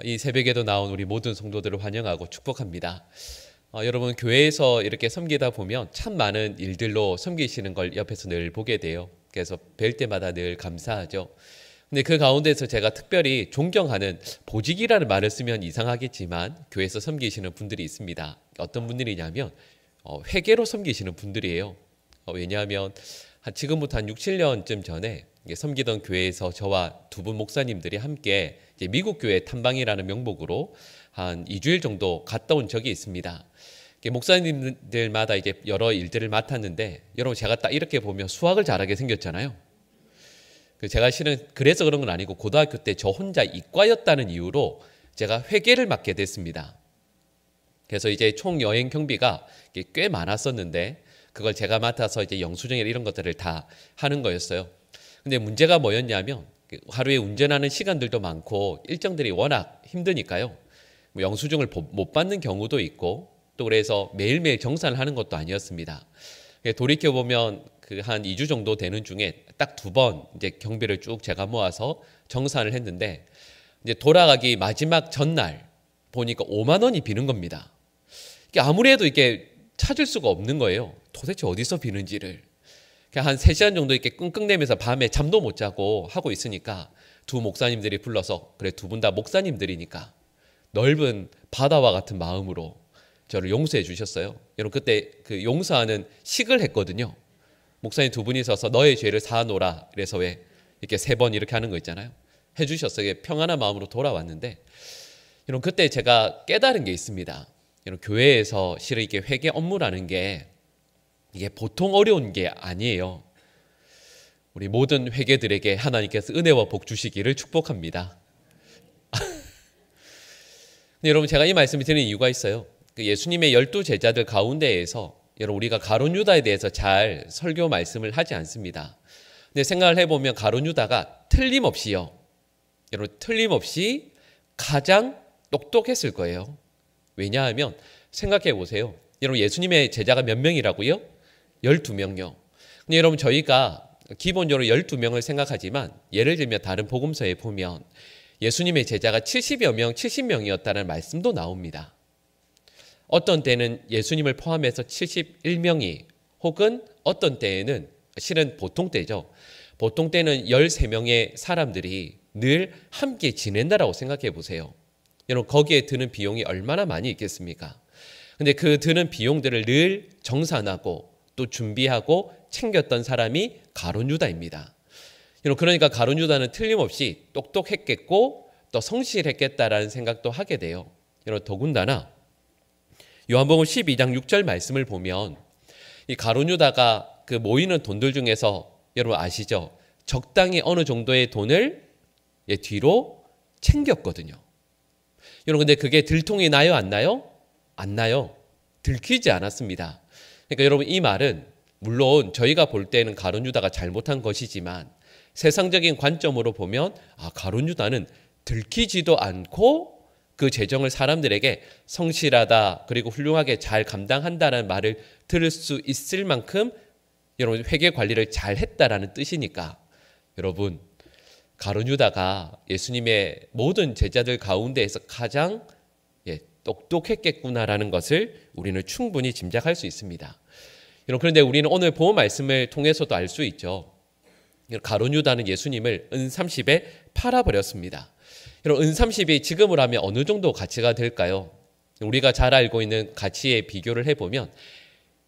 이 새벽에도 나온 우리 모든 성도들을 환영하고 축복합니다. 여러분, 교회에서 이렇게 섬기다 보면 참 많은 일들로 섬기시는 걸 옆에서 늘 보게 돼요. 그래서 뵐 때마다 늘 감사하죠. 근데 그 가운데서 제가 특별히 존경하는, 보직이라는 말을 쓰면 이상하겠지만 교회에서 섬기시는 분들이 있습니다. 어떤 분들이냐면 회계로 섬기시는 분들이에요. 왜냐하면 지금부터 한 6, 7년쯤 전에 섬기던 교회에서 저와 두 분 목사님들이 함께 이제 미국 교회 탐방이라는 명목으로 한 2주일 정도 갔다 온 적이 있습니다. 목사님들마다 이제 여러 일들을 맡았는데, 여러분, 제가 딱 이렇게 보면 수학을 잘하게 생겼잖아요. 제가 실은 그래서 그런 건 아니고, 고등학교 때 저 혼자 이과였다는 이유로 제가 회계를 맡게 됐습니다. 그래서 이제 총 여행 경비가 꽤 많았었는데, 그걸 제가 맡아서 이제 영수증이나 이런 것들을 다 하는 거였어요. 근데 문제가 뭐였냐면, 하루에 운전하는 시간들도 많고 일정들이 워낙 힘드니까요, 영수증을 못 받는 경우도 있고, 또 그래서 매일매일 정산을 하는 것도 아니었습니다. 돌이켜보면 그 한 2주 정도 되는 중에 딱 2번 이제 경비를 쭉 제가 모아서 정산을 했는데, 이제 돌아가기 마지막 전날 보니까 5만 원이 비는 겁니다. 아무리 해도 이게 찾을 수가 없는 거예요. 도대체 어디서 비는지를. 한 3시간 정도 이렇게 끙끙대면서 밤에 잠도 못 자고 하고 있으니까 두 목사님들이 불러서, 그래, 두 분 다 목사님들이니까 넓은 바다와 같은 마음으로 저를 용서해 주셨어요. 여러분, 그때 그 용서하는 식을 했거든요. 목사님 두 분이 서서 너의 죄를 사하노라, 그래서 왜 이렇게 3번 이렇게 하는 거 있잖아요. 해주셨어요. 평안한 마음으로 돌아왔는데, 여러분, 그때 제가 깨달은 게 있습니다. 여러분, 교회에서 실은 이게 회계 업무라는 게 이게 보통 어려운 게 아니에요. 우리 모든 회계들에게 하나님께서 은혜와 복 주시기를 축복합니다. 근데 여러분, 제가 이 말씀을 드리는 이유가 있어요. 예수님의 12 제자들 가운데에서 여러분, 우리가 가룟 유다에 대해서 잘 설교 말씀을 하지 않습니다. 근데 생각을 해보면 가룟 유다가 틀림없이요, 여러분, 틀림없이 가장 똑똑했을 거예요. 왜냐하면 생각해 보세요. 여러분, 예수님의 제자가 몇 명이라고요? 12명요. 근데 여러분, 저희가 기본적으로 12명을 생각하지만, 예를 들면 다른 복음서에 보면 예수님의 제자가 70여 명, 70명이었다는 말씀도 나옵니다. 어떤 때는 예수님을 포함해서 71명이, 혹은 어떤 때에는, 실은 보통 때죠, 보통 때는 13명의 사람들이 늘 함께 지낸다라고 생각해 보세요. 여러분, 거기에 드는 비용이 얼마나 많이 있겠습니까? 근데 그 드는 비용들을 늘 정산하고 또 준비하고 챙겼던 사람이 가룟 유다입니다. 그러니까 가룟 유다는 틀림없이 똑똑했겠고 또 성실했겠다라는 생각도 하게 돼요. 더군다나 요한복음 12장 6절 말씀을 보면, 이 가룟 유다가 그 모이는 돈들 중에서 여러분 아시죠? 적당히 어느 정도의 돈을 뒤로 챙겼거든요. 여러분, 근데 그게 들통이 나요, 안 나요? 안 나요. 들키지 않았습니다. 그러니까 여러분, 이 말은 물론 저희가 볼 때는 가룟 유다가 잘못한 것이지만, 세상적인 관점으로 보면 가룟 유다는 들키지도 않고 그 재정을 사람들에게 성실하다, 그리고 훌륭하게 잘 감당한다는 말을 들을 수 있을 만큼 여러분, 회계 관리를 잘 했다라는 뜻이니까, 여러분, 가룟 유다가 예수님의 모든 제자들 가운데에서 가장 똑똑했겠구나라는 것을 우리는 충분히 짐작할 수 있습니다. 그런데 우리는 오늘 본 말씀을 통해서도 알 수 있죠. 가룟 유다는 예수님을 은 30에 팔아버렸습니다. 은 30이 지금으로 하면 어느 정도 가치가 될까요? 우리가 잘 알고 있는 가치에 비교를 해보면,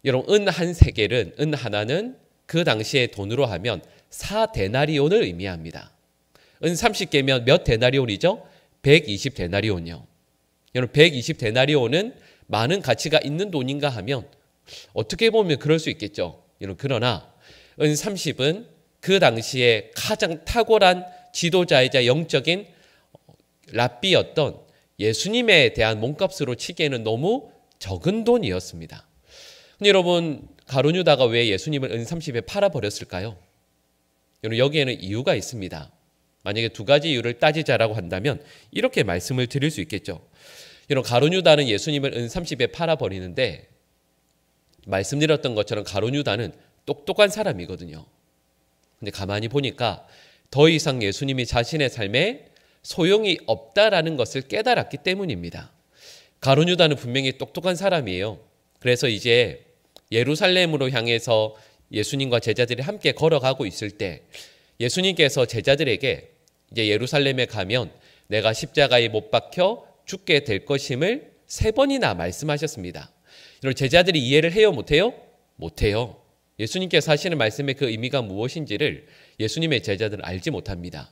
여러분, 은 한 세겔은, 은 하나는 그 당시의 돈으로 하면 4데나리온을 의미합니다. 은 30개면 몇 데나리온이죠? 120데나리온이요. 여러분, 120데나리온은 많은 가치가 있는 돈인가 하면 어떻게 보면 그럴 수 있겠죠. 여러분, 그러나 은 30은 그 당시에 가장 탁월한 지도자이자 영적인 랍비였던 예수님에 대한 몸값으로 치기에는 너무 적은 돈이었습니다. 근데 여러분, 가룟 유다가 왜 예수님을 은 30에 팔아버렸을까요? 여러분, 여기에는 이유가 있습니다. 만약에 2가지 이유를 따지자라고 한다면 이렇게 말씀을 드릴 수 있겠죠. 여러분, 가룟 유다는 예수님을 은 30에 팔아버리는데, 말씀드렸던 것처럼 가룟 유다는 똑똑한 사람이거든요. 근데 가만히 보니까 더 이상 예수님이 자신의 삶에 소용이 없다라는 것을 깨달았기 때문입니다. 가룟 유다는 분명히 똑똑한 사람이에요. 그래서 이제 예루살렘으로 향해서 예수님과 제자들이 함께 걸어가고 있을 때 예수님께서 제자들에게 이제 예루살렘에 가면 내가 십자가에 못 박혀 죽게 될 것임을 3번이나 말씀하셨습니다. 이런 제자들이 이해를 해요, 못해요? 못해요. 예수님께서 하시는 말씀의 그 의미가 무엇인지를 예수님의 제자들은 알지 못합니다.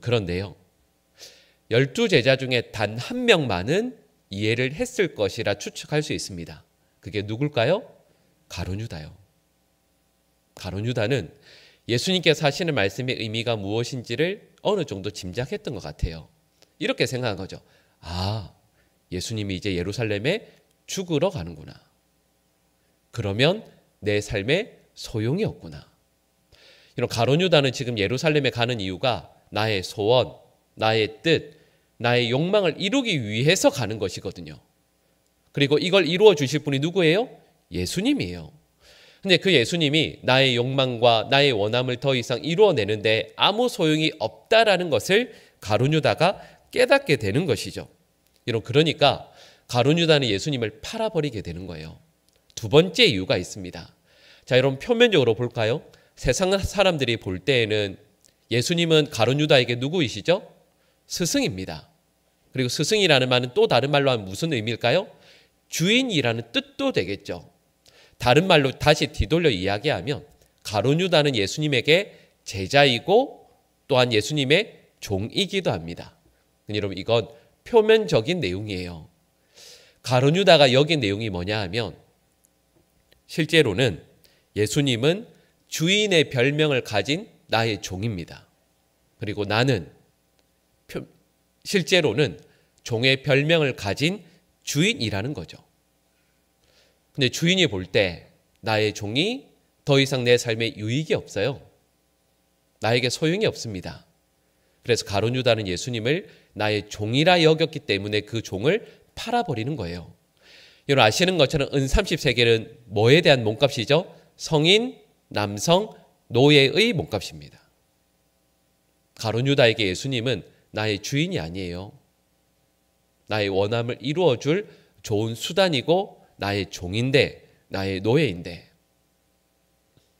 그런데요, 12제자 중에 단 1명만은 이해를 했을 것이라 추측할 수 있습니다. 그게 누굴까요? 가룟 유다요. 가룟 유다는 예수님께서 하시는 말씀의 의미가 무엇인지를 어느 정도 짐작했던 것 같아요. 이렇게 생각한 거죠. 아, 예수님이 이제 예루살렘에 죽으러 가는구나. 그러면 내 삶에 소용이 없구나. 이런 가룟 유다는 지금 예루살렘에 가는 이유가 나의 소원, 나의 뜻, 나의 욕망을 이루기 위해서 가는 것이거든요. 그리고 이걸 이루어 주실 분이 누구예요? 예수님이에요. 근데 그 예수님이 나의 욕망과 나의 원함을 더 이상 이루어내는데 아무 소용이 없다라는 것을 가룟 유다가 깨닫게 되는 것이죠. 그러니까 가룟 유다는 예수님을 팔아버리게 되는 거예요. 두 번째 이유가 있습니다. 자, 여러분 표면적으로 볼까요? 세상 사람들이 볼 때에는 예수님은 가룟 유다에게 누구이시죠? 스승입니다. 그리고 스승이라는 말은 또 다른 말로 하면 무슨 의미일까요? 주인이라는 뜻도 되겠죠. 다른 말로 다시 뒤돌려 이야기하면 가룟 유다는 예수님에게 제자이고 또한 예수님의 종이기도 합니다. 여러분 이건 표면적인 내용이에요. 가룟 유다가 여긴 내용이 뭐냐 하면 실제로는 예수님은 주인의 별명을 가진 나의 종입니다. 그리고 나는 실제로는 종의 별명을 가진 주인이라는 거죠. 근데 주인이 볼 때 나의 종이 더 이상 내 삶에 유익이 없어요. 나에게 소용이 없습니다. 그래서 가룟 유다는 예수님을 나의 종이라 여겼기 때문에 그 종을 팔아버리는 거예요. 여러분 아시는 것처럼 은 30세겔은 뭐에 대한 몸값이죠? 성인, 남성, 노예의 몸값입니다. 가룟 유다에게 예수님은 나의 주인이 아니에요. 나의 원함을 이루어줄 좋은 수단이고 나의 종인데, 나의 노예인데,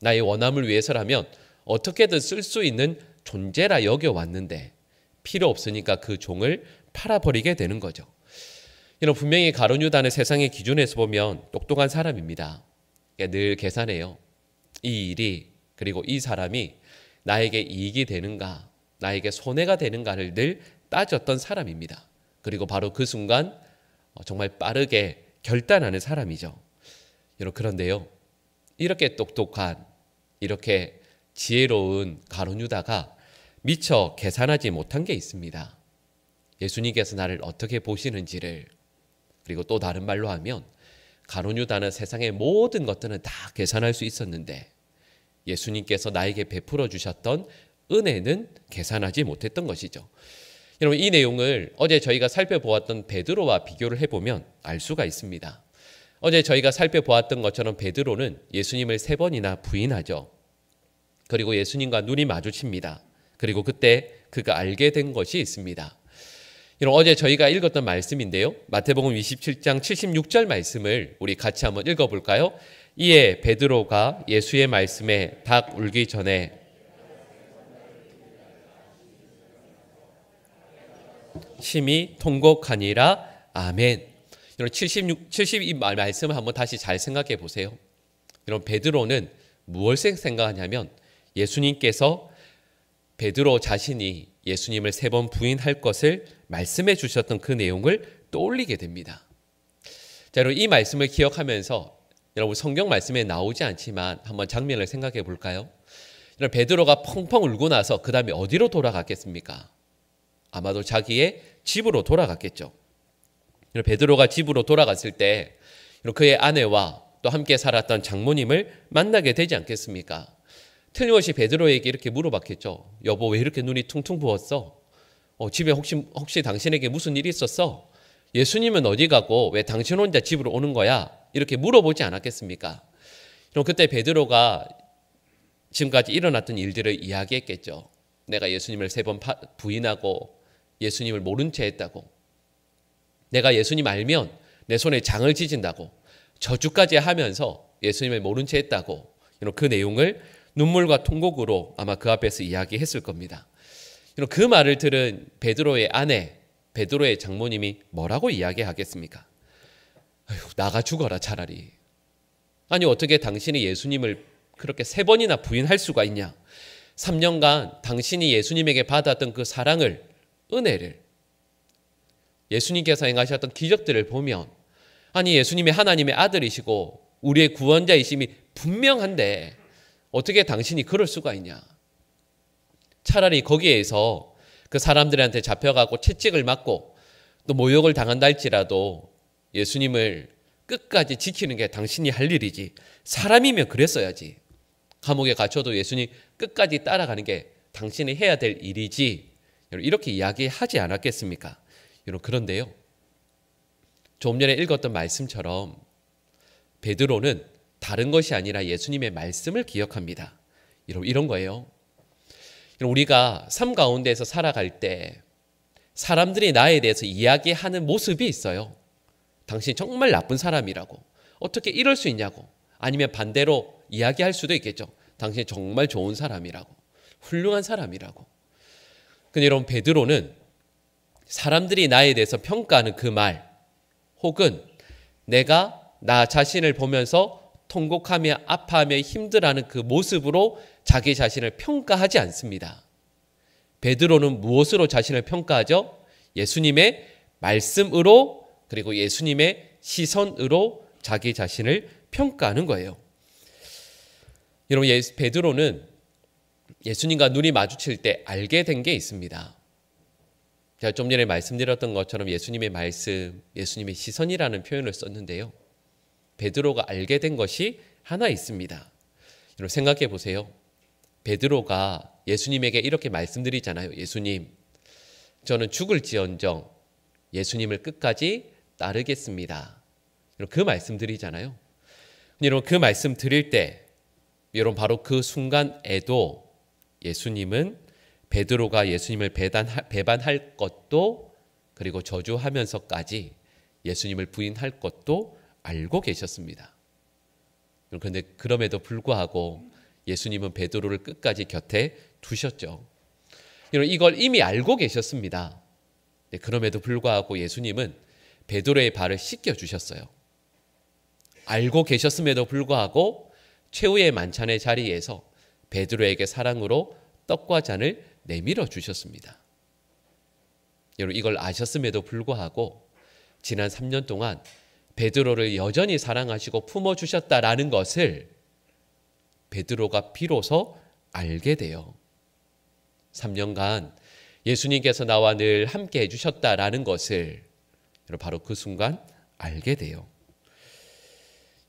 나의 원함을 위해서라면 어떻게든 쓸 수 있는 존재라 여겨왔는데 필요 없으니까 그 종을 팔아버리게 되는 거죠. 이런 분명히 가룟 유다는 세상의 기준에서 보면 똑똑한 사람입니다. 늘 계산해요. 이 일이 그리고 이 사람이 나에게 이익이 되는가, 나에게 손해가 되는가를 늘 따졌던 사람입니다. 그리고 바로 그 순간 정말 빠르게 결단하는 사람이죠. 그런데요, 이렇게 똑똑한, 이렇게 지혜로운 가룟 유다가 미처 계산하지 못한 게 있습니다. 예수님께서 나를 어떻게 보시는지를. 그리고 또 다른 말로 하면 가룟 유다는 세상의 모든 것들은 다 계산할 수 있었는데 예수님께서 나에게 베풀어 주셨던 은혜는 계산하지 못했던 것이죠. 여러분 이 내용을 어제 저희가 살펴보았던 베드로와 비교를 해보면 알 수가 있습니다. 어제 저희가 살펴보았던 것처럼 베드로는 예수님을 3번이나 부인하죠. 그리고 예수님과 눈이 마주칩니다. 그리고 그때 그가 알게 된 것이 있습니다. 여러분 어제 저희가 읽었던 말씀인데요. 마태복음 27장 76절 말씀을 우리 같이 한번 읽어볼까요? 이에 베드로가 예수의 말씀에 닭 울기 전에 심히 통곡하니라. 아멘. 여러분 72 말씀을 한번 다시 잘 생각해 보세요. 여러분 베드로는 무엇을 생각하냐면 예수님께서 베드로 자신이 예수님을 3번 부인할 것을 말씀해 주셨던 그 내용을 떠올리게 됩니다. 자, 여러분 이 말씀을 기억하면서 여러분 성경 말씀에 나오지 않지만 한번 장면을 생각해 볼까요? 여러분 베드로가 펑펑 울고 나서 그 다음에 어디로 돌아갔겠습니까? 아마도 자기의 집으로 돌아갔겠죠. 베드로가 집으로 돌아갔을 때 그의 아내와 또 함께 살았던 장모님을 만나게 되지 않겠습니까? 틀림없이 베드로에게 이렇게 물어봤겠죠. 여보 왜 이렇게 눈이 퉁퉁 부었어? 집에 혹시 당신에게 무슨 일이 있었어? 예수님은 어디 가고 왜 당신 혼자 집으로 오는 거야? 이렇게 물어보지 않았겠습니까? 그럼 그때 베드로가 지금까지 일어났던 일들을 이야기했겠죠. 내가 예수님을 3번 부인하고 예수님을 모른 채 했다고, 내가 예수님 알면 내 손에 장을 찢은다고 저주까지 하면서 예수님을 모른 채 했다고, 그 내용을 눈물과 통곡으로 아마 그 앞에서 이야기했을 겁니다. 그 말을 들은 베드로의 아내, 베드로의 장모님이 뭐라고 이야기하겠습니까? 아이고, 나가 죽어라 차라리. 아니 어떻게 당신이 예수님을 그렇게 3번이나 부인할 수가 있냐. 3년간 당신이 예수님에게 받았던 그 사랑을, 은혜를, 예수님께서 행하셨던 기적들을 보면 아니 예수님이 하나님의 아들이시고 우리의 구원자이심이 분명한데 어떻게 당신이 그럴 수가 있냐. 차라리 거기에서 그 사람들한테 잡혀가고 채찍을 맞고 또 모욕을 당한다 할지라도 예수님을 끝까지 지키는 게 당신이 할 일이지, 사람이면 그랬어야지. 감옥에 갇혀도 예수님 끝까지 따라가는 게 당신이 해야 될 일이지, 이렇게 이야기하지 않았겠습니까? 그런데요, 조금 전에 읽었던 말씀처럼 베드로는 다른 것이 아니라 예수님의 말씀을 기억합니다. 이런 거예요. 우리가 삶 가운데서 살아갈 때 사람들이 나에 대해서 이야기하는 모습이 있어요. 당신 정말 나쁜 사람이라고, 어떻게 이럴 수 있냐고, 아니면 반대로 이야기할 수도 있겠죠. 당신 정말 좋은 사람이라고, 훌륭한 사람이라고. 근데 여러분, 베드로는 사람들이 나에 대해서 평가하는 그 말, 혹은 내가 나 자신을 보면서 통곡하며 아파하며 힘들어하는 그 모습으로 자기 자신을 평가하지 않습니다. 베드로는 무엇으로 자신을 평가하죠? 예수님의 말씀으로, 그리고 예수님의 시선으로 자기 자신을 평가하는 거예요. 여러분, 베드로는 예수님과 눈이 마주칠 때 알게 된 게 있습니다. 제가 좀 전에 말씀드렸던 것처럼 예수님의 말씀, 예수님의 시선이라는 표현을 썼는데요. 베드로가 알게 된 것이 하나 있습니다. 여러분 생각해 보세요. 베드로가 예수님에게 이렇게 말씀드리잖아요. 예수님, 저는 죽을지언정 예수님을 끝까지 따르겠습니다. 그 말씀 드리잖아요. 여러분 그 말씀 드릴 때, 여러분 바로 그 순간에도 예수님은 베드로가 예수님을 배반할 것도, 그리고 저주하면서까지 예수님을 부인할 것도 알고 계셨습니다. 그런데 그럼에도 불구하고 예수님은 베드로를 끝까지 곁에 두셨죠. 이걸 이미 알고 계셨습니다. 그럼에도 불구하고 예수님은 베드로의 발을 씻겨 주셨어요. 알고 계셨음에도 불구하고 최후의 만찬의 자리에서 베드로에게 사랑으로 떡과 잔을 내밀어 주셨습니다. 여러분 이걸 아셨음에도 불구하고 지난 3년 동안 베드로를 여전히 사랑하시고 품어주셨다라는 것을 베드로가 비로소 알게 돼요. 3년간 예수님께서 나와 늘 함께 해주셨다라는 것을 바로 그 순간 알게 돼요.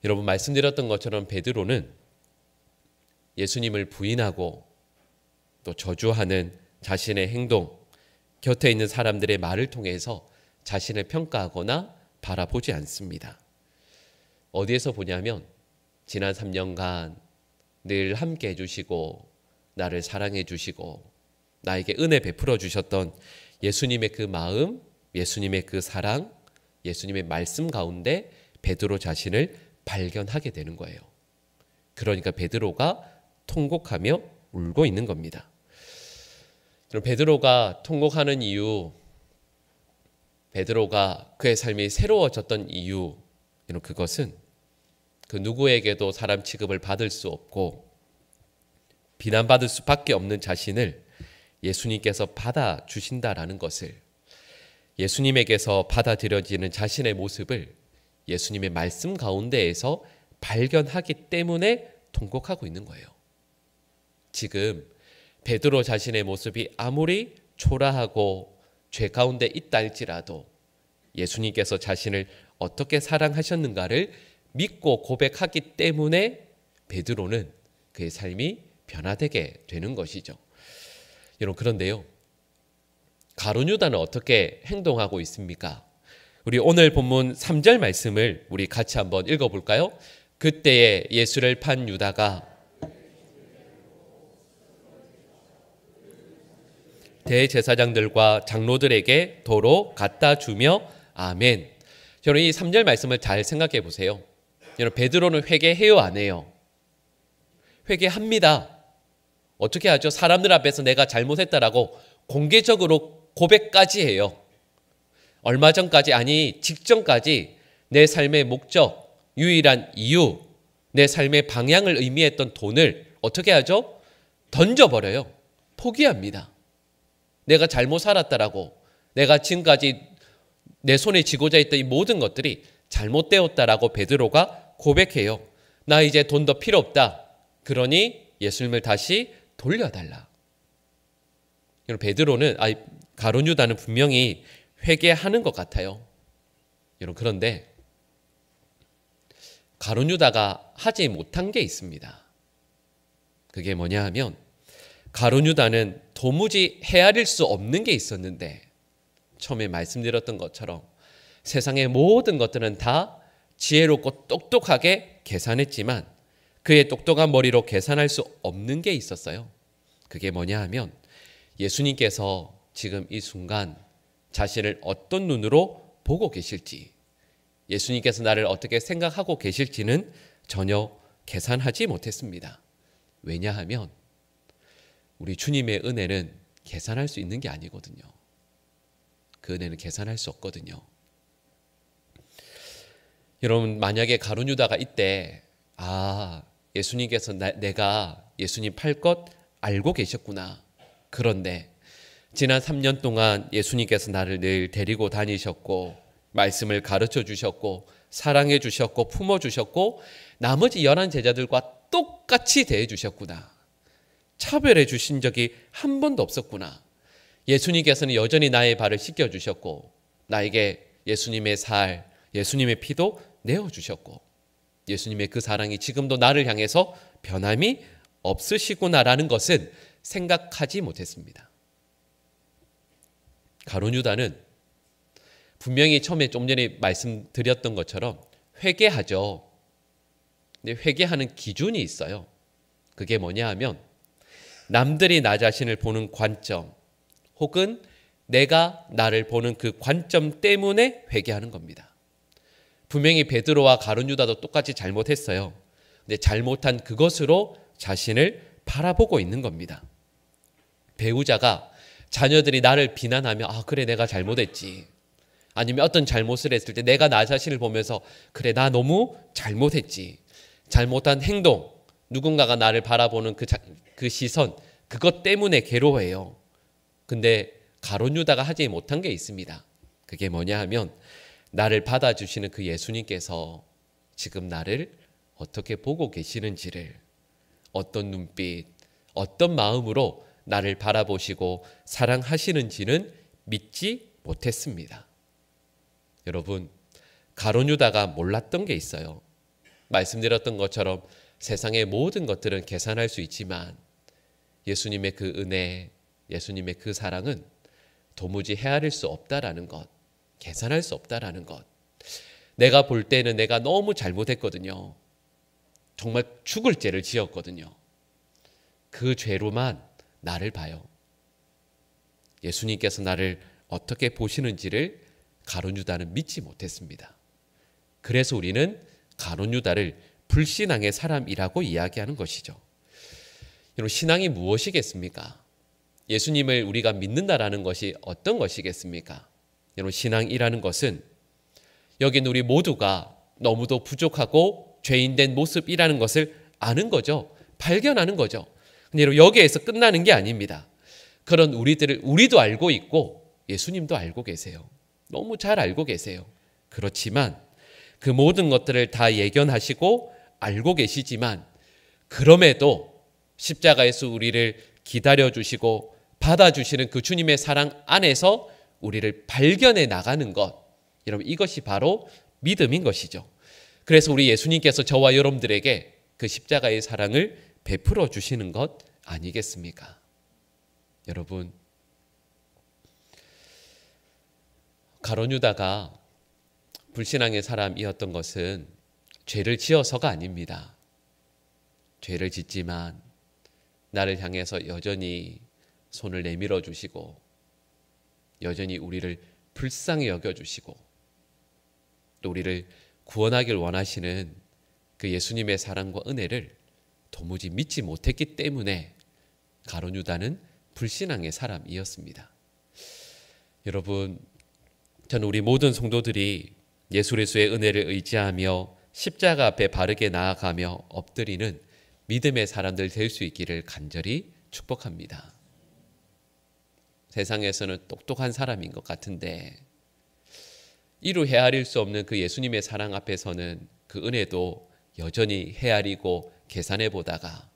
여러분 말씀드렸던 것처럼 베드로는 예수님을 부인하고 또 저주하는 자신의 행동, 곁에 있는 사람들의 말을 통해서 자신을 평가하거나 바라보지 않습니다. 어디에서 보냐면 지난 3년간 늘 함께 해주시고 나를 사랑해 주시고 나에게 은혜 베풀어 주셨던 예수님의 그 마음, 예수님의 그 사랑, 예수님의 말씀 가운데 베드로 자신을 발견하게 되는 거예요. 그러니까 베드로가 통곡하며 울고 있는 겁니다. 베드로가 통곡하는 이유, 베드로가 그의 삶이 새로워졌던 이유, 그것은 그 누구에게도 사람 취급을 받을 수 없고 비난받을 수밖에 없는 자신을 예수님께서 받아주신다라는 것을, 예수님에게서 받아들여지는 자신의 모습을 예수님의 말씀 가운데에서 발견하기 때문에 통곡하고 있는 거예요. 지금 베드로 자신의 모습이 아무리 초라하고 죄 가운데 있다 할지라도 예수님께서 자신을 어떻게 사랑하셨는가를 믿고 고백하기 때문에 베드로는 그의 삶이 변화되게 되는 것이죠. 여러분 그런데요, 가룟 유다는 어떻게 행동하고 있습니까? 우리 오늘 본문 3절 말씀을 우리 같이 한번 읽어볼까요? 그때에 예수를 판 유다가 대제사장들과 장로들에게 도로 갖다 주며 아멘. 여러분 이 3절 말씀을 잘 생각해 보세요. 여러분 베드로는 회개해요 안 해요? 회개합니다. 어떻게 하죠? 사람들 앞에서 내가 잘못했다라고 공개적으로 고백까지 해요. 얼마 전까지 아니 직전까지 내 삶의 목적, 유일한 이유, 내 삶의 방향을 의미했던 돈을 어떻게 하죠? 던져버려요. 포기합니다. 내가 잘못 살았다라고 내가 지금까지 내 손에 쥐고자 했던 이 모든 것들이 잘못되었다라고 베드로가 고백해요. 나 이제 돈 더 필요 없다. 그러니 예수님을 다시 돌려달라. 베드로는 가룟 유다는 분명히 회개하는 것 같아요. 여러분 그런데 가룟 유다가 하지 못한 게 있습니다. 그게 뭐냐 하면 가룟 유다는 도무지 헤아릴 수 없는 게 있었는데 처음에 말씀드렸던 것처럼 세상의 모든 것들은 다 지혜롭고 똑똑하게 계산했지만 그의 똑똑한 머리로 계산할 수 없는 게 있었어요. 그게 뭐냐 하면 예수님께서 지금 이 순간 자신을 어떤 눈으로 보고 계실지, 예수님께서 나를 어떻게 생각하고 계실지는 전혀 계산하지 못했습니다. 왜냐하면 우리 주님의 은혜는 계산할 수 있는 게 아니거든요. 그 은혜는 계산할 수 없거든요. 여러분 만약에 가룟 유다가 이때 예수님께서 내가 예수님 팔 것 알고 계셨구나. 그런데 지난 3년 동안 예수님께서 나를 늘 데리고 다니셨고 말씀을 가르쳐 주셨고 사랑해 주셨고 품어 주셨고 나머지 11 제자들과 똑같이 대해 주셨구나. 차별해 주신 적이 한 번도 없었구나. 예수님께서는 여전히 나의 발을 씻겨 주셨고 나에게 예수님의 살, 예수님의 피도 내어 주셨고 예수님의 그 사랑이 지금도 나를 향해서 변함이 없으시구나라는 것은 생각하지 못했습니다. 가룟 유다는 분명히 처음에 좀 전에 말씀드렸던 것처럼 회개하죠. 근데 회개하는 기준이 있어요. 그게 뭐냐 하면 남들이 나 자신을 보는 관점 혹은 내가 나를 보는 그 관점 때문에 회개하는 겁니다. 분명히 베드로와 가룟 유다도 똑같이 잘못했어요. 근데 잘못한 그것으로 자신을 바라보고 있는 겁니다. 배우자가 자녀들이 나를 비난하면 그래 내가 잘못했지. 아니면 어떤 잘못을 했을 때 내가 나 자신을 보면서 그래 나 너무 잘못했지. 잘못한 행동, 누군가가 나를 바라보는 그 시선, 그것 때문에 괴로워해요. 근데 가룟 유다가 하지 못한 게 있습니다. 그게 뭐냐 하면 나를 받아주시는 그 예수님께서 지금 나를 어떻게 보고 계시는지를, 어떤 눈빛, 어떤 마음으로 나를 바라보시고 사랑하시는지는 믿지 못했습니다. 여러분, 가룟 유다가 몰랐던 게 있어요. 말씀드렸던 것처럼 세상의 모든 것들은 계산할 수 있지만 예수님의 그 은혜, 예수님의 그 사랑은 도무지 헤아릴 수 없다라는 것, 계산할 수 없다라는 것. 내가 볼 때는 내가 너무 잘못했거든요. 정말 죽을 죄를 지었거든요. 그 죄로만 나를 봐요. 예수님께서 나를 어떻게 보시는지를 가룟 유다는 믿지 못했습니다. 그래서 우리는 가룟 유다를 불신앙의 사람이라고 이야기하는 것이죠. 여러분, 신앙이 무엇이겠습니까? 예수님을 우리가 믿는다라는 것이 어떤 것이겠습니까? 여러분, 신앙이라는 것은 여기는 우리 모두가 너무도 부족하고 죄인된 모습이라는 것을 아는 거죠. 발견하는 거죠. 근데 여러분, 여기에서 끝나는 게 아닙니다. 그런 우리들을 우리도 알고 있고 예수님도 알고 계세요. 너무 잘 알고 계세요. 그렇지만 그 모든 것들을 다 예견하시고 알고 계시지만 그럼에도 십자가에서 우리를 기다려주시고 받아주시는 그 주님의 사랑 안에서 우리를 발견해 나가는 것, 여러분 이것이 바로 믿음인 것이죠. 그래서 우리 예수님께서 저와 여러분들에게 그 십자가의 사랑을 베풀어 주시는 것 아니겠습니까? 여러분, 가룟 유다가 불신앙의 사람이었던 것은 죄를 지어서가 아닙니다. 죄를 짓지만 나를 향해서 여전히 손을 내밀어 주시고 여전히 우리를 불쌍히 여겨 주시고 또 우리를 구원하길 원하시는 그 예수님의 사랑과 은혜를 도무지 믿지 못했기 때문에 가룟 유다는 불신앙의 사람이었습니다. 여러분, 저는 우리 모든 성도들이 예수 그리스도의 은혜를 의지하며 십자가 앞에 바르게 나아가며 엎드리는 믿음의 사람들 될 수 있기를 간절히 축복합니다. 세상에서는 똑똑한 사람인 것 같은데 이루 헤아릴 수 없는 그 예수님의 사랑 앞에서는 그 은혜도 여전히 헤아리고 계산해 보다가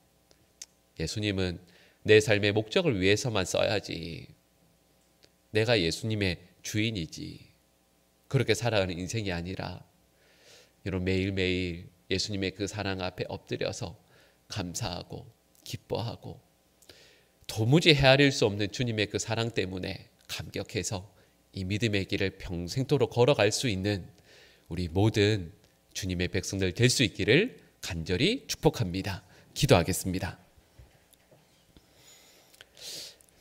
예수님은 내 삶의 목적을 위해서만 써야지, 내가 예수님의 주인이지, 그렇게 살아가는 인생이 아니라 이런 매일매일 예수님의 그 사랑 앞에 엎드려서 감사하고 기뻐하고 도무지 헤아릴 수 없는 주님의 그 사랑 때문에 감격해서 이 믿음의 길을 평생토록 걸어갈 수 있는 우리 모든 주님의 백성들 될 수 있기를 간절히 축복합니다. 기도하겠습니다.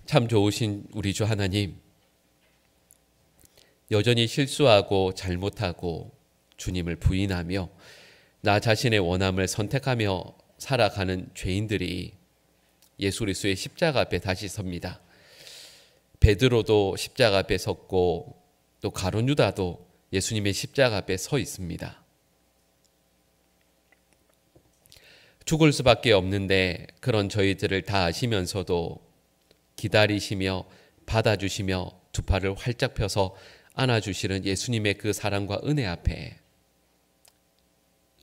참 좋으신 우리 주 하나님, 여전히 실수하고 잘못하고 주님을 부인하며 나 자신의 원함을 선택하며 살아가는 죄인들이 예수 그리스도의 십자가 앞에 다시 섭니다. 베드로도 십자가 앞에 섰고 또 가룟 유다도 예수님의 십자가 앞에 서 있습니다. 죽을 수밖에 없는데 그런 저희들을 다 아시면서도 기다리시며 받아주시며 두 팔을 활짝 펴서 안아주시는 예수님의 그 사랑과 은혜 앞에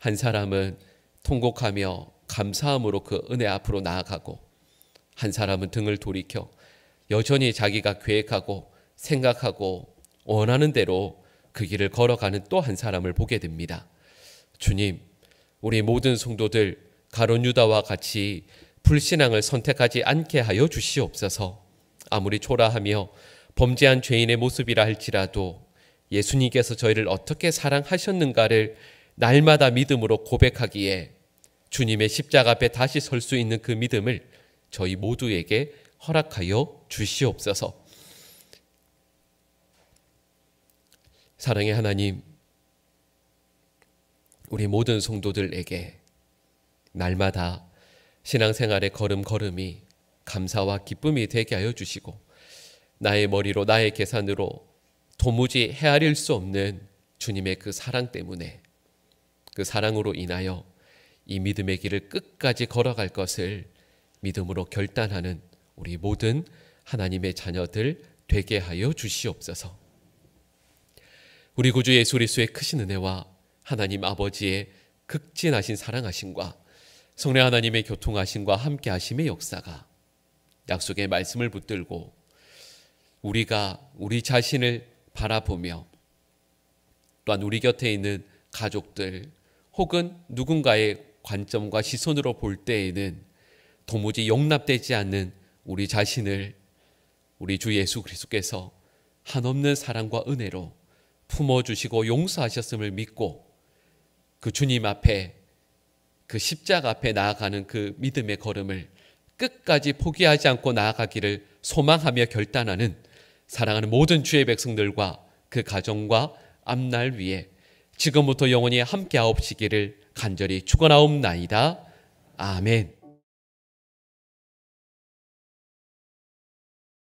한 사람은 통곡하며 감사함으로 그 은혜 앞으로 나아가고 한 사람은 등을 돌이켜 여전히 자기가 계획하고 생각하고 원하는 대로 그 길을 걸어가는 또 한 사람을 보게 됩니다. 주님, 우리 모든 성도들 가룟 유다와 같이 불신앙을 선택하지 않게 하여 주시옵소서. 아무리 초라하며 범죄한 죄인의 모습이라 할지라도 예수님께서 저희를 어떻게 사랑하셨는가를 날마다 믿음으로 고백하기에 주님의 십자가 앞에 다시 설 수 있는 그 믿음을 저희 모두에게 허락하여 주시옵소서. 사랑의 하나님, 우리 모든 성도들에게 날마다 신앙생활의 걸음걸음이 감사와 기쁨이 되게 하여 주시고 나의 머리로 나의 계산으로 도무지 헤아릴 수 없는 주님의 그 사랑 때문에 그 사랑으로 인하여 이 믿음의 길을 끝까지 걸어갈 것을 믿음으로 결단하는 우리 모든 하나님의 자녀들 되게 하여 주시옵소서. 우리 구주 예수 그리스도의 크신 은혜와 하나님 아버지의 극진하신 사랑하심과 성령 하나님의 교통하심과 함께하심의 역사가 약속의 말씀을 붙들고 우리가 우리 자신을 바라보며 또한 우리 곁에 있는 가족들 혹은 누군가의 관점과 시선으로 볼 때에는 도무지 용납되지 않는 우리 자신을 우리 주 예수 그리스도께서 한없는 사랑과 은혜로 품어주시고 용서하셨음을 믿고 그 주님 앞에 그 십자가 앞에 나아가는 그 믿음의 걸음을 끝까지 포기하지 않고 나아가기를 소망하며 결단하는 사랑하는 모든 주의 백성들과 그 가정과 앞날 위에 지금부터 영원히 함께하옵시기를 간절히 축원하옵나이다. 아멘.